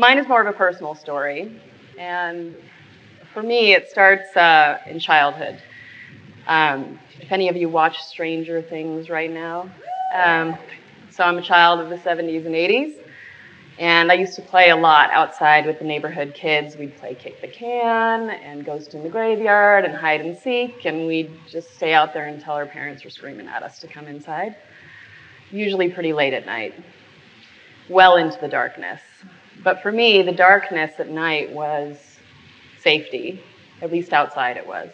mine is more of a personal story, and for me, it starts in childhood. If any of you watch Stranger Things right now, so I'm a child of the 70s and 80s, and I used to play a lot outside with the neighborhood kids. We'd play kick the can and ghost in the graveyard and hide and seek, and we'd just stay out there until our parents were screaming at us to come inside, usually pretty late at night, well into the darkness. But for me, the darkness at night was safety, at least outside it was.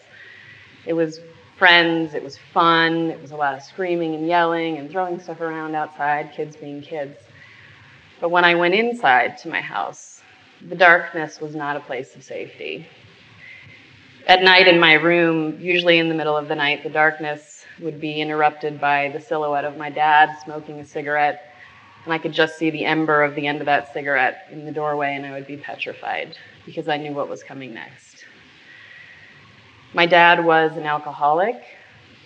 It was friends, it was fun, it was a lot of screaming and yelling and throwing stuff around outside, kids being kids. But when I went inside to my house, the darkness was not a place of safety. At night in my room, usually in the middle of the night, the darkness would be interrupted by the silhouette of my dad smoking a cigarette, and I could just see the ember of the end of that cigarette in the doorway, and I would be petrified because I knew what was coming next. My dad was an alcoholic.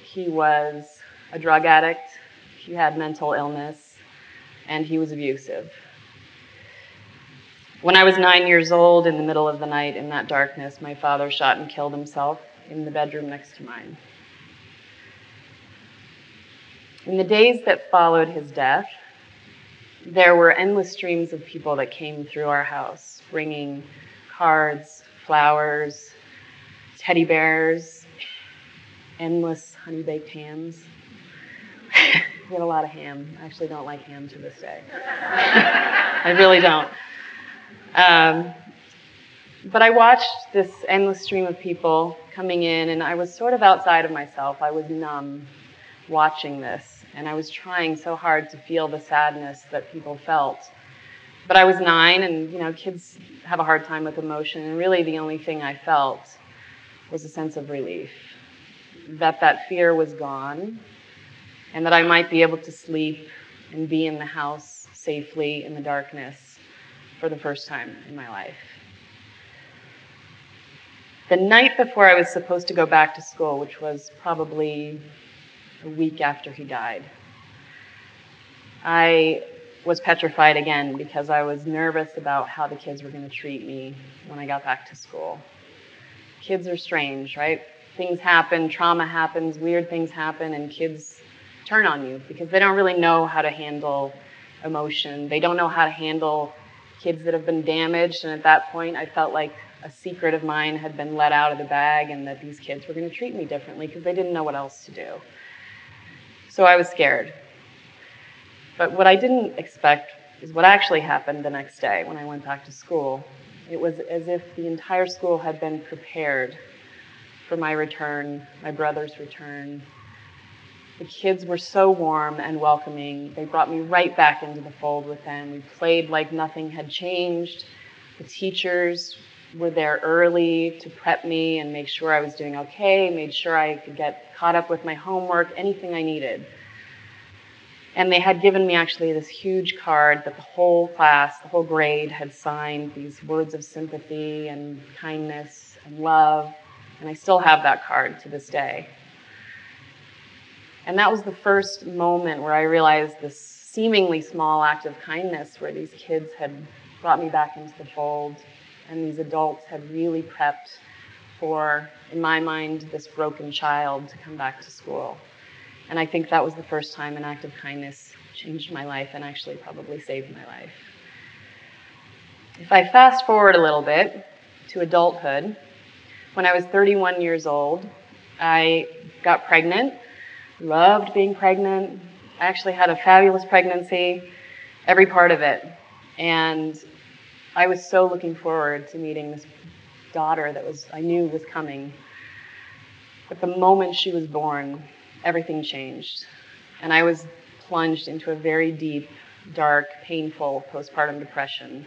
He was a drug addict. He had mental illness, and he was abusive. When I was 9 years old, in the middle of the night, in that darkness, my father shot and killed himself in the bedroom next to mine. In the days that followed his death, there were endless streams of people that came through our house, bringing cards, flowers, teddy bears, endless honey-baked hams. We had a lot of ham. I actually don't like ham to this day. I really don't. But I watched this endless stream of people coming in, and I was sort of outside of myself. I was numb watching this, and I was trying so hard to feel the sadness that people felt. But I was 9, and kids have a hard time with emotion, and really the only thing I felt was a sense of relief, that fear was gone, and that I might be able to sleep and be in the house safely in the darkness for the first time in my life. The night before I was supposed to go back to school, which was probably a week after he died, I was petrified again because I was nervous about how the kids were going to treat me when I got back to school. Kids are strange, right? Things happen, trauma happens, weird things happen, and kids turn on you because they don't really know how to handle emotion. They don't know how to handle kids that have been damaged, and at that point I felt like a secret of mine had been let out of the bag and that these kids were going to treat me differently because they didn't know what else to do. So I was scared. But what I didn't expect is what actually happened the next day when I went back to school. It was as if the entire school had been prepared for my return, my brother's return. The kids were so warm and welcoming. They brought me right back into the fold with them. We played like nothing had changed. The teachers were there early to prep me and make sure I was doing okay, made sure I could get caught up with my homework, anything I needed. And they had given me actually this huge card that the whole class, the whole grade had signed, these words of sympathy and kindness and love. And I still have that card to this day. And that was the first moment where I realized this seemingly small act of kindness where these kids had brought me back into the fold and these adults had really prepped for, in my mind, this broken child to come back to school. And I think that was the first time an act of kindness changed my life and actually probably saved my life. If I fast forward a little bit to adulthood, when I was 31 years old, I got pregnant. Loved being pregnant. I actually had a fabulous pregnancy, every part of it. And I was so looking forward to meeting this daughter that I knew was coming. But the moment she was born, everything changed. And I was plunged into a very deep, dark, painful postpartum depression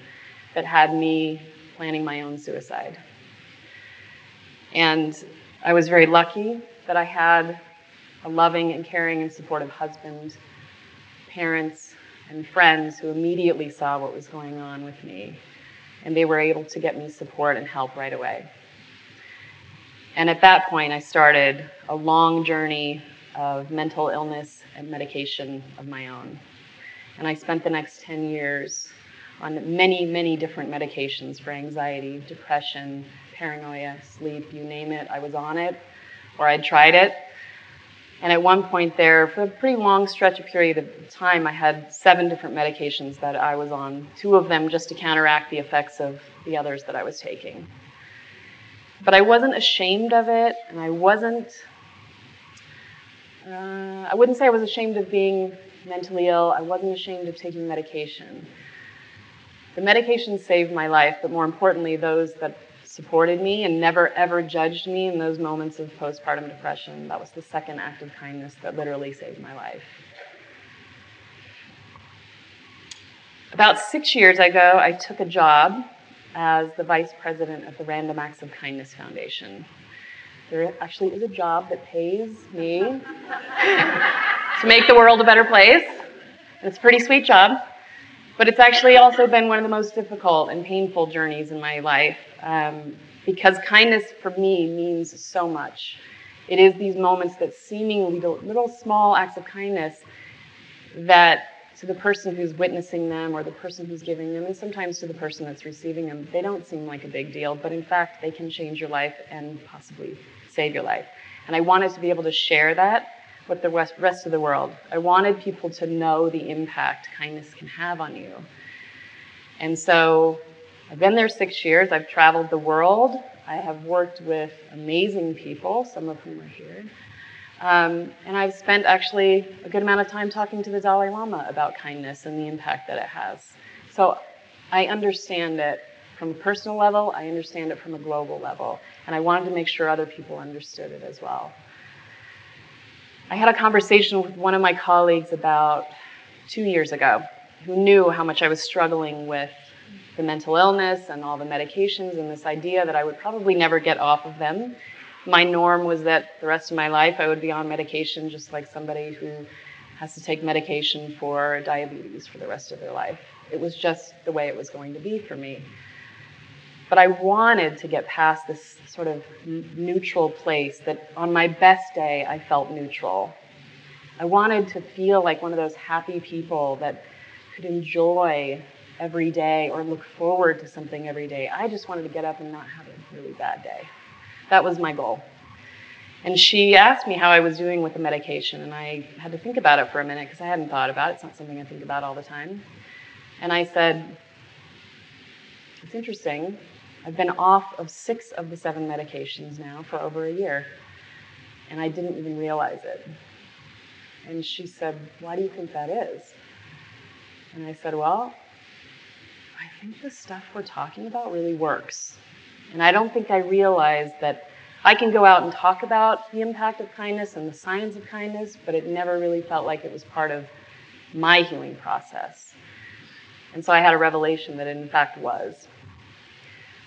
that had me planning my own suicide. And I was very lucky that I had a loving and caring and supportive husband, parents, and friends who immediately saw what was going on with me. And they were able to get me support and help right away. And at that point, I started a long journey of mental illness and medication of my own. And I spent the next 10 years on many, many different medications for anxiety, depression, paranoia, sleep, you name it, I was on it, or I'd tried it. And at one point there, for a pretty long stretch of period of time, I had 7 different medications that I was on, 2 of them just to counteract the effects of the others that I was taking. But I wasn't ashamed of it, and I wouldn't say I was ashamed of being mentally ill. I wasn't ashamed of taking medication. The medication saved my life, but more importantly, those that supported me and never ever judged me in those moments of postpartum depression. That was the second act of kindness that literally saved my life. About 6 years ago, I took a job as the vice president of the Random Acts of Kindness Foundation. There actually is a job that pays me to make the world a better place. And it's a pretty sweet job. But it's actually also been one of the most difficult and painful journeys in my life because kindness for me means so much. It is these moments that seemingly little small acts of kindness that to the person who's witnessing them or the person who's giving them, and sometimes to the person that's receiving them, they don't seem like a big deal, but in fact, they can change your life and possibly save your life. And I wanted to be able to share that with the rest of the world. I wanted people to know the impact kindness can have on you. And so I've been there 6 years. I've traveled the world. I have worked with amazing people, some of whom are here. And I've spent actually a good amount of time talking to the Dalai Lama about kindness and the impact that it has. So I understand it from a personal level. I understand it from a global level. And I wanted to make sure other people understood it as well. I had a conversation with one of my colleagues about 2 years ago who knew how much I was struggling with the mental illness and all the medications and this idea that I would probably never get off of them. My norm was that the rest of my life I would be on medication just like somebody who has to take medication for diabetes for the rest of their life. It was just the way it was going to be for me. But I wanted to get past this sort of neutral place that on my best day, I felt neutral. I wanted to feel like one of those happy people that could enjoy every day or look forward to something every day. I just wanted to get up and not have a really bad day. That was my goal. And she asked me how I was doing with the medication, and I had to think about it for a minute because I hadn't thought about it. It's not something I think about all the time. And I said, it's interesting. I've been off of 6 of the 7 medications now for over a year, and I didn't even realize it. And she said, why do you think that is? And I said, well, I think the stuff we're talking about really works. And I don't think I realized that I can go out and talk about the impact of kindness and the science of kindness, but it never really felt like it was part of my healing process. And so I had a revelation that it in fact was.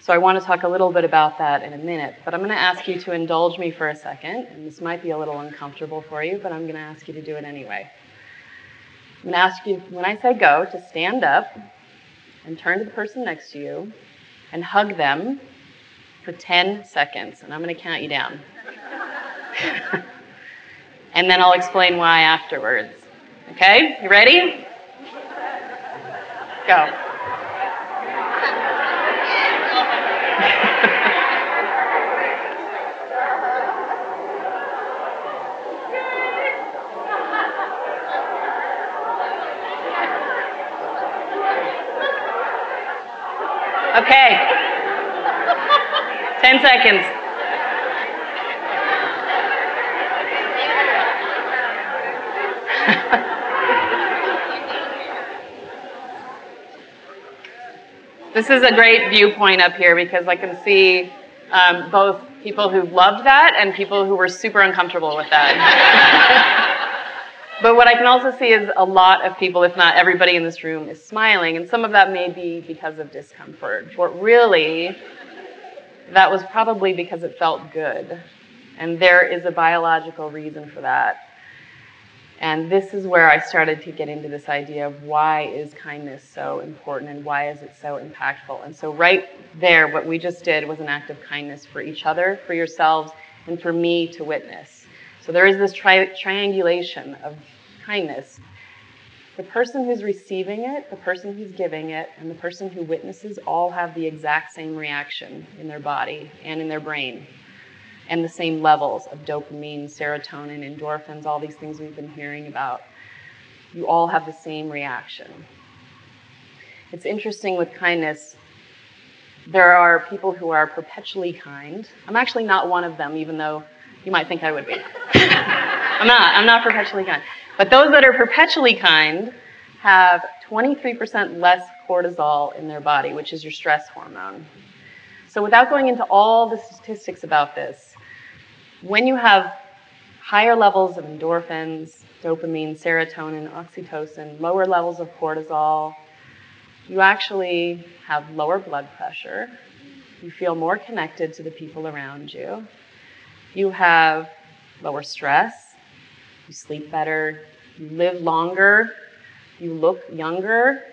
So I want to talk a little bit about that in a minute, but I'm going to ask you to indulge me for a second, and this might be a little uncomfortable for you, but I'm going to ask you to do it anyway. I'm going to ask you, when I say go, to stand up and turn to the person next to you and hug them for 10 seconds, and I'm going to count you down. And then I'll explain why afterwards. Okay? You ready? Go. Okay. 10 seconds. This is a great viewpoint up here because I can see both people who loved that and people who were super uncomfortable with that. But what I can also see is a lot of people, if not everybody in this room, is smiling, and some of that may be because of discomfort. But really, that was probably because it felt good. And there is a biological reason for that. And this is where I started to get into this idea of why is kindness so important and why is it so impactful. And so right there, what we just did was an act of kindness for each other, for yourselves, and for me to witness. So there is this triangulation of kindness The person who's receiving it, the person who's giving it, and the person who witnesses all have the exact same reaction in their body and in their brain, and the same levels of dopamine, serotonin, endorphins, all these things we've been hearing about. You all have the same reaction. It's interesting with kindness, there are people who are perpetually kind. I'm actually not one of them, even though you might think I would be. I'm not perpetually kind. But those that are perpetually kind have 23% less cortisol in their body, which is your stress hormone. So without going into all the statistics about this, when you have higher levels of endorphins, dopamine, serotonin, oxytocin, lower levels of cortisol, you actually have lower blood pressure. You feel more connected to the people around you. You have lower stress. You sleep better. You live longer. You look younger.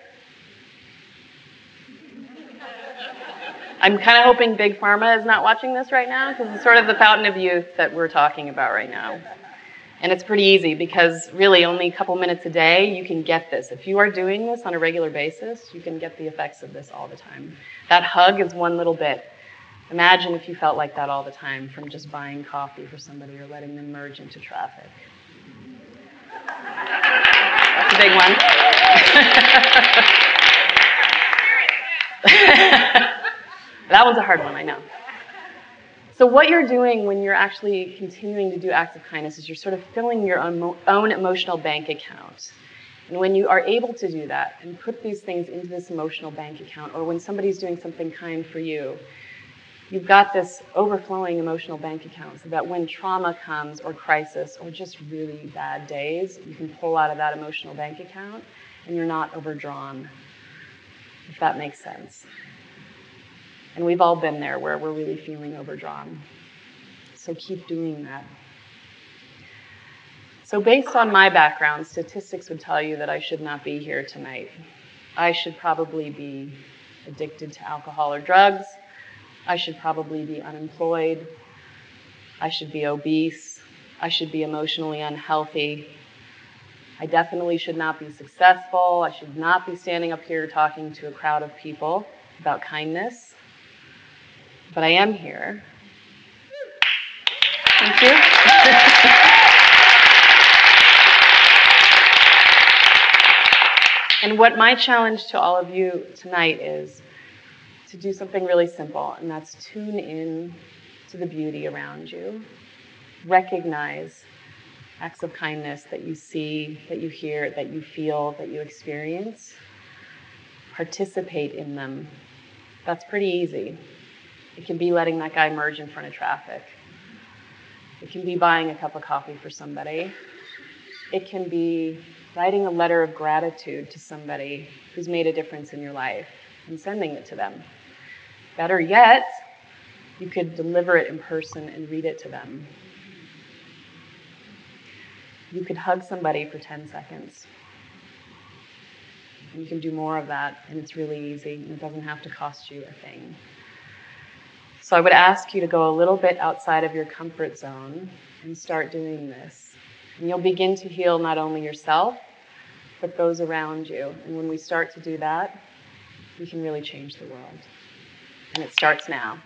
I'm kind of hoping Big Pharma is not watching this right now, because it's sort of the fountain of youth that we're talking about right now. And it's pretty easy, because really only a couple minutes a day you can get this. If you are doing this on a regular basis, you can get the effects of this all the time. That hug is one little bit. Imagine if you felt like that all the time from just buying coffee for somebody or letting them merge into traffic. That's a big one. That one's a hard one, I know. So what you're doing when you're actually continuing to do acts of kindness is you're sort of filling your own emotional bank account. And when you are able to do that and put these things into this emotional bank account, or when somebody's doing something kind for you, you've got this overflowing emotional bank account so that when trauma comes, or crisis, or just really bad days, you can pull out of that emotional bank account and you're not overdrawn, if that makes sense. And we've all been there where we're really feeling overdrawn. So keep doing that. So based on my background, statistics would tell you that I should not be here tonight. I should probably be addicted to alcohol or drugs. I should probably be unemployed. I should be obese. I should be emotionally unhealthy. I definitely should not be successful. I should not be standing up here talking to a crowd of people about kindness. But I am here. Thank you. And what my challenge to all of you tonight is to do something really simple, and that's tune in to the beauty around you. Recognize acts of kindness that you see, that you hear, that you feel, that you experience. Participate in them. That's pretty easy. It can be letting that guy merge in front of traffic. It can be buying a cup of coffee for somebody. It can be writing a letter of gratitude to somebody who's made a difference in your life and sending it to them. Better yet, you could deliver it in person and read it to them. You could hug somebody for 10 seconds. And you can do more of that, and it's really easy, and it doesn't have to cost you a thing. So I would ask you to go a little bit outside of your comfort zone and start doing this. And you'll begin to heal not only yourself, but those around you. And when we start to do that, we can really change the world. And it starts now.